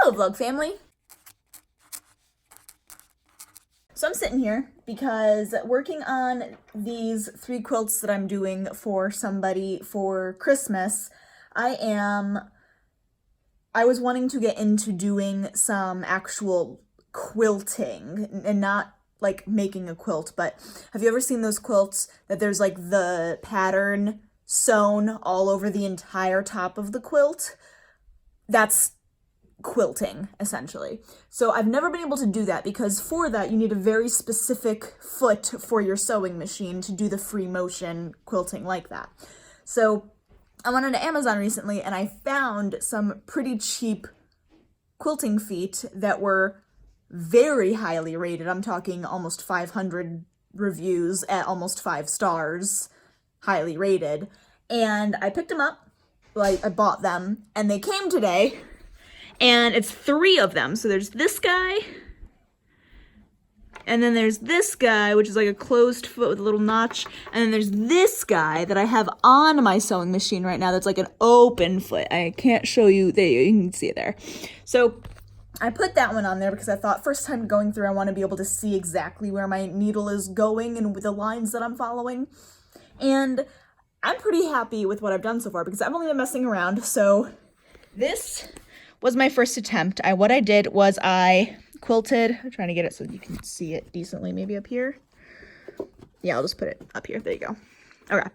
Hello, vlog family. So I'm sitting here because working on these 3 quilts that I'm doing for somebody for Christmas, I was wanting to get into doing some actual quilting and not like making a quilt, but have you ever seen those quilts that there's like the pattern sewn all over the entire top of the quilt? That's quilting, essentially. So I've never been able to do that because for that you need a very specific foot for your sewing machine to do the free motion quilting like that. So I went onto Amazon recently and I found some pretty cheap quilting feet that were very highly rated. I'm talking almost 500 reviews at almost 5 stars, highly rated. And I picked them up, like I bought them, and they came today. And it's 3 of them. So there's this guy, and then there's this guy, which is like a closed foot with a little notch, and then there's this guy that I have on my sewing machine right now that's like an open foot. I can't show you, there you can see it there. So I put that one on there because I thought first time going through I want to be able to see exactly where my needle is going and with the lines that I'm following. And I'm pretty happy with what I've done so far because I've only been messing around. So this was my first attempt. What I did was I quilted, I'm trying to get it so you can see it decently, maybe up here. Yeah, I'll just put it up here. There you go. Okay.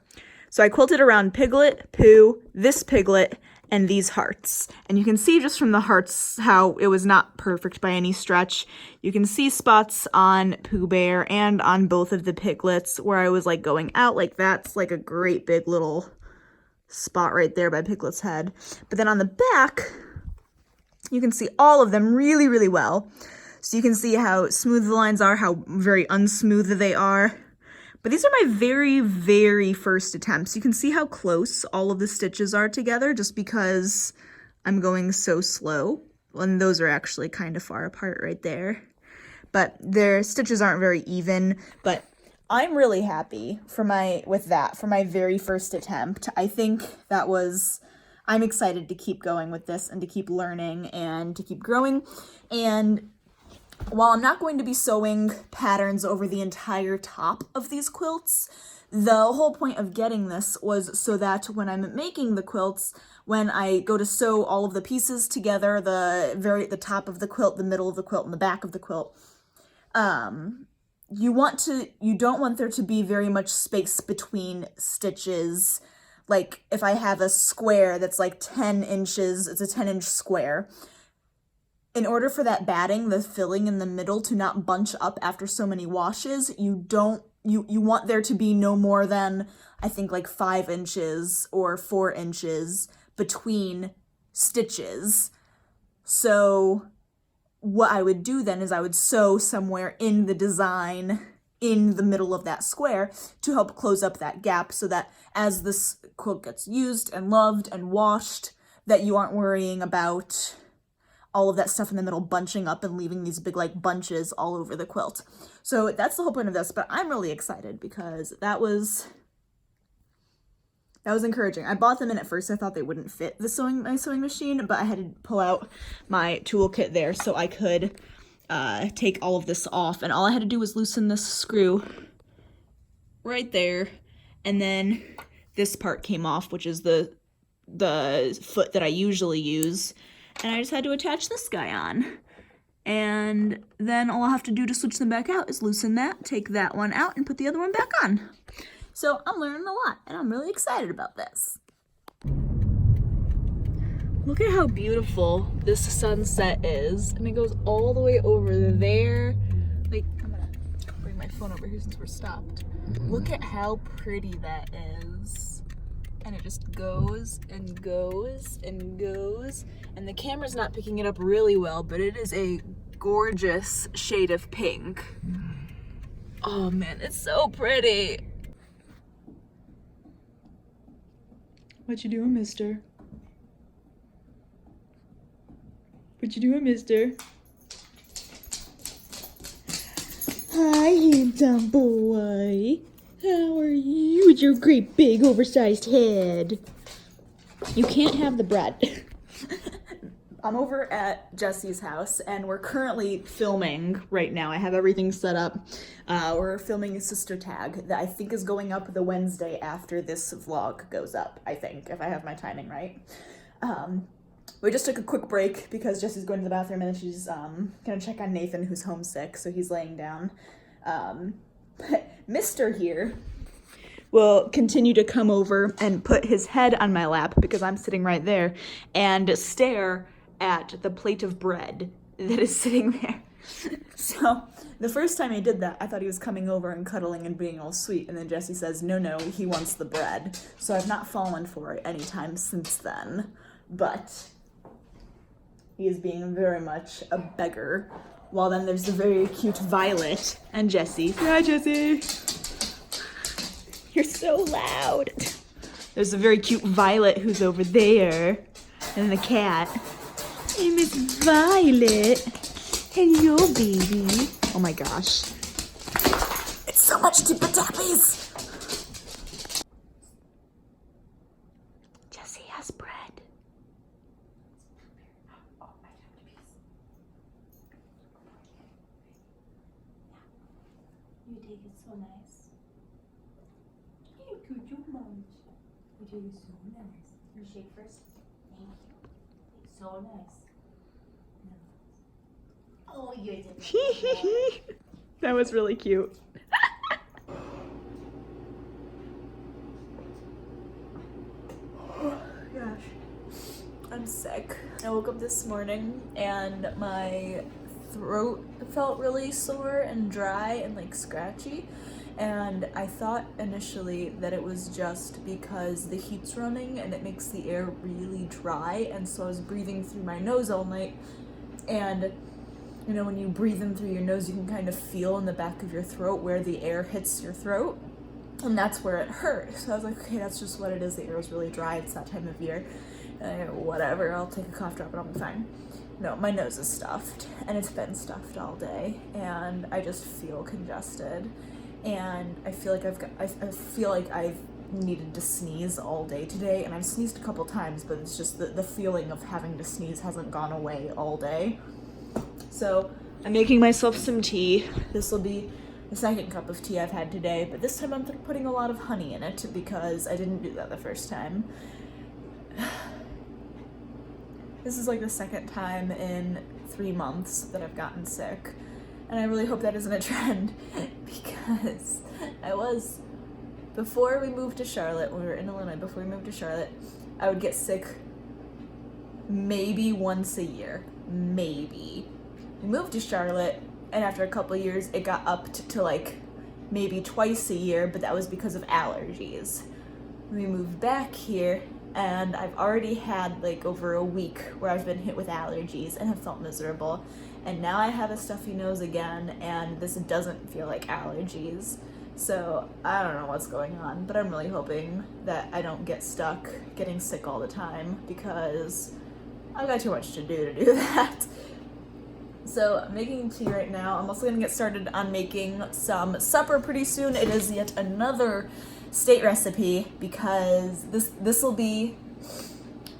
So I quilted around Piglet, Pooh, this Piglet, and these hearts. And you can see just from the hearts how it was not perfect by any stretch. You can see spots on Pooh Bear and on both of the Piglets where I was like going out, like that's like a great big little spot right there by Piglet's head. But then on the back, you can see all of them really, really well. So you can see how smooth the lines are, how very unsmooth they are. But these are my very, very first attempts. You can see how close all of the stitches are together just because I'm going so slow. And those are actually kind of far apart right there. But their stitches aren't very even. But I'm really happy with that for my very first attempt. I think that was... I'm excited to keep going with this and to keep learning and to keep growing. And while I'm not going to be sewing patterns over the entire top of these quilts, the whole point of getting this was so that when I'm making the quilts, when I go to sew all of the pieces together, the top of the quilt, the middle of the quilt, and the back of the quilt, you don't want there to be very much space between stitches. Like if I have a square that's like 10 inches, it's a 10-inch square. In order for that batting, the filling in the middle, to not bunch up after so many washes, you want there to be no more than, I think, like 5 inches or 4 inches between stitches. So what I would do then is I would sew somewhere in the design in the middle of that square to help close up that gap so that as this quilt gets used and loved and washed, that you aren't worrying about all of that stuff in the middle bunching up and leaving these big like bunches all over the quilt. So that's the whole point of this, but I'm really excited because that was encouraging. I bought them in at first. I thought they wouldn't fit my sewing machine, but I had to pull out my toolkit there so I could take all of this off, and all I had to do was loosen this screw right there, and then this part came off, which is the foot that I usually use, and I just had to attach this guy on. And then all I'll have to do to switch them back out is loosen that, take that one out, and put the other one back on. So I'm learning a lot, and I'm really excited about this. Look at how beautiful this sunset is. And it goes all the way over there. Like, I'm gonna bring my phone over here since we're stopped. Look at how pretty that is. And it just goes and goes and goes. And the camera's not picking it up really well, but it is a gorgeous shade of pink. Oh man, it's so pretty. What you doing, mister? What you doing, mister? Hi, handsome boy. How are you with your great big oversized head? You can't have the bread. I'm over at Jesse's house and we're currently filming right now. I have everything set up. We're filming a sister tag that I think is going up the Wednesday after this vlog goes up, I think, if I have my timing right. We just took a quick break because Jesse's going to the bathroom and then she's gonna check on Nathan, who's homesick, so he's laying down. But Mr. here will continue to come over and put his head on my lap because I'm sitting right there and stare at the plate of bread that is sitting there. So the first time he did that, I thought he was coming over and cuddling and being all sweet, and then Jesse says, no, he wants the bread. So I've not fallen for it anytime since then, but he is being very much a beggar. While then there's the very cute Violet and Jesse. Hi, Jesse. You're so loud. There's a very cute Violet who's over there, and the cat. Hey, Miss Violet. Hello, baby. Oh my gosh. It's so much tippa tappies. Jesse has bread. Oh, I have a piece. You take it so nice. Thank you so much. You take it so nice. You shake first. Thank you. It's so nice. Oh, you're the That was really cute. Oh gosh, I'm sick. I woke up this morning and my throat felt really sore and dry and like scratchy, and I thought initially that it was just because the heat's running and it makes the air really dry, and so I was breathing through my nose all night, and you know, when you breathe in through your nose, you can kind of feel in the back of your throat where the air hits your throat, and that's where it hurt. So I was like, okay, that's just what it is. The air is really dry. It's that time of year. Whatever, I'll take a cough drop and I'll be fine. No, my nose is stuffed, and it's been stuffed all day, and I just feel congested, and I feel like I've needed to sneeze all day today, and I've sneezed a couple times, but it's just the feeling of having to sneeze hasn't gone away all day. So I'm making myself some tea. This will be the second cup of tea I've had today, but this time I'm putting a lot of honey in it because I didn't do that the first time. This is like the second time in 3 months that I've gotten sick, and I really hope that isn't a trend because before we moved to Charlotte, when we were in Illinois, before we moved to Charlotte, I would get sick maybe once a year, maybe. We moved to Charlotte, and after a couple of years, it got upped to like maybe twice a year, but that was because of allergies. We moved back here, and I've already had like over a week where I've been hit with allergies and have felt miserable. And now I have a stuffy nose again, and this doesn't feel like allergies. So I don't know what's going on, but I'm really hoping that I don't get stuck getting sick all the time because I've got too much to do that. So I'm making tea right now. I'm also gonna get started on making some supper pretty soon. It is yet another state recipe because this will be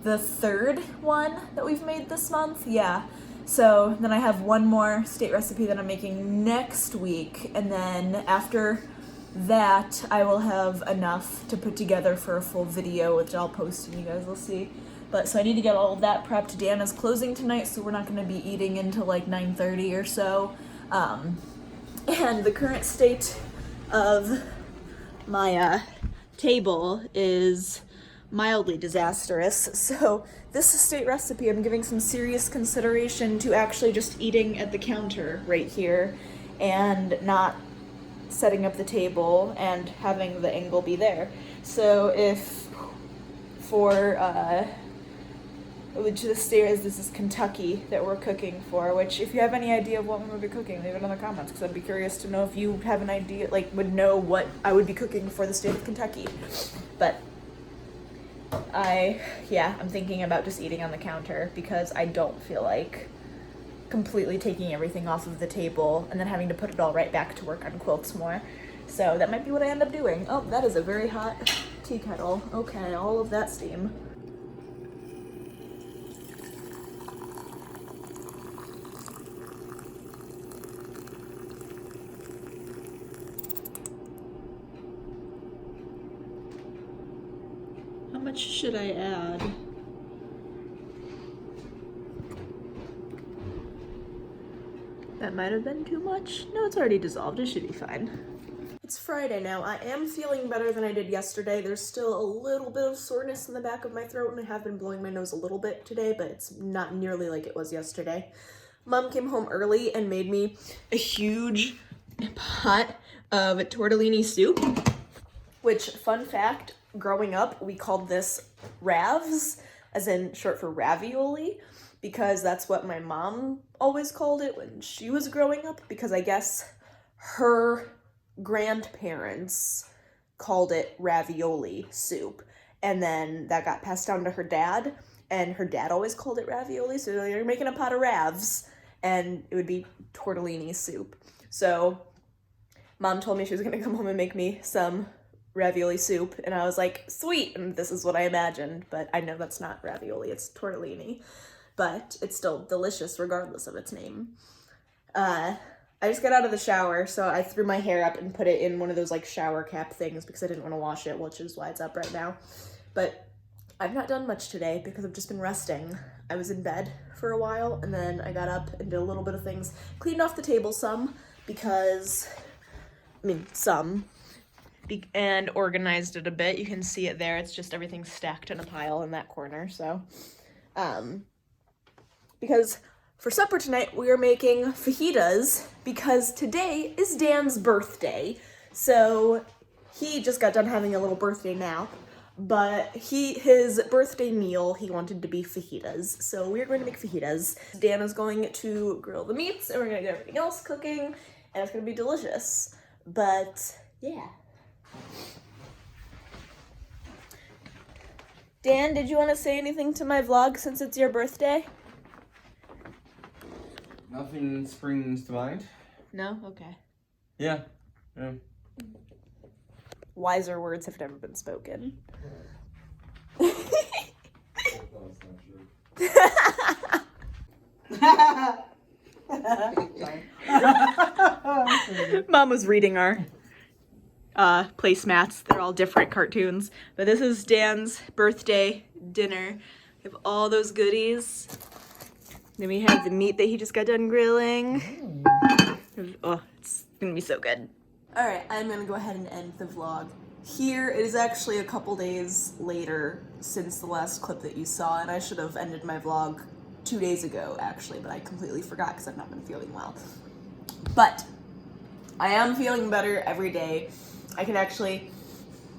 the third one that we've made this month. Yeah. So then I have one more state recipe that I'm making next week, and then after that I will have enough to put together for a full video, which I'll post and you guys will see. But so I need to get all of that prepped. Dana's closing tonight, so we're not going to be eating until like 9:30 or so. And the current state of my table is mildly disastrous. So this state recipe, I'm giving some serious consideration to actually just eating at the counter right here and not setting up the table and having the angle be there. So if for which the state is, this is Kentucky that we're cooking for, which if you have any idea of what I'm going to be cooking, leave it in the comments because I'd be curious to know if you have an idea, like would know what I would be cooking for the state of Kentucky. But I'm thinking about just eating on the counter because I don't feel like completely taking everything off of the table and then having to put it all right back to work on quilts more. So that might be what I end up doing. Oh, that is a very hot tea kettle. Okay, all of that steam. much should I add? That might have been too much. No, it's already dissolved. It should be fine. It's Friday now. I am feeling better than I did yesterday. There's still a little bit of soreness in the back of my throat, and I have been blowing my nose a little bit today, but it's not nearly like it was yesterday. Mom came home early and made me a huge pot of tortellini soup, which, fun fact, growing up, we called this ravs, as in short for ravioli, because that's what my mom always called it when she was growing up, because I guess her grandparents called it ravioli soup, and then that got passed down to her dad, and her dad always called it ravioli, so you're making a pot of ravs, and it would be tortellini soup. So Mom told me she was gonna come home and make me some ravioli soup, and I was like, sweet, and this is what I imagined, but I know that's not ravioli, it's tortellini, but it's still delicious regardless of its name. I just got out of the shower, so I threw my hair up and put it in one of those like shower cap things because I didn't want to wash it, which is why it's up right now. But I've not done much today because I've just been resting. I was in bed for a while, and then I got up and did a little bit of things. Cleaned off the table some because, and organized it a bit. You can see it there. It's just everything stacked in a pile in that corner, so. Because for supper tonight, we are making fajitas because today is Dan's birthday. So he just got done having a little birthday nap, but his birthday meal, he wanted to be fajitas. So we're going to make fajitas. Dan is going to grill the meats, and we're going to get everything else cooking, and it's going to be delicious. But yeah. Dan, did you want to say anything to my vlog since it's your birthday? Nothing springs to mind. No? Okay. Yeah. Wiser words have never been spoken. Mom was reading our placemats. They're all different cartoons. But this is Dan's birthday dinner. We have all those goodies. Then we have the meat that he just got done grilling. Oh, it's gonna be so good. All right, I'm gonna go ahead and end the vlog here. It is actually a couple days later since the last clip that you saw, and I should have ended my vlog 2 days ago, actually, but I completely forgot because I've not been feeling well. But I am feeling better every day. I can actually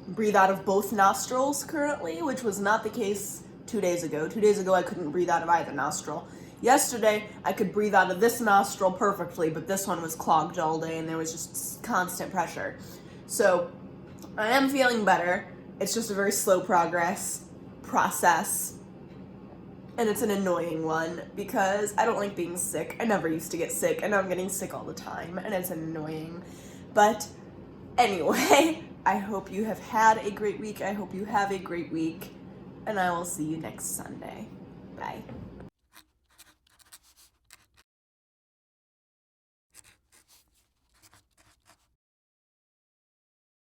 breathe out of both nostrils currently, which was not the case 2 days ago. 2 days ago, I couldn't breathe out of either nostril. Yesterday, I could breathe out of this nostril perfectly, but this one was clogged all day and there was just constant pressure. So, I am feeling better. It's just a very slow process. And it's an annoying one because I don't like being sick. I never used to get sick, and now I'm getting sick all the time, and it's annoying. But anyway, I hope you have had a great week. I hope you have a great week, and I will see you next Sunday. Bye.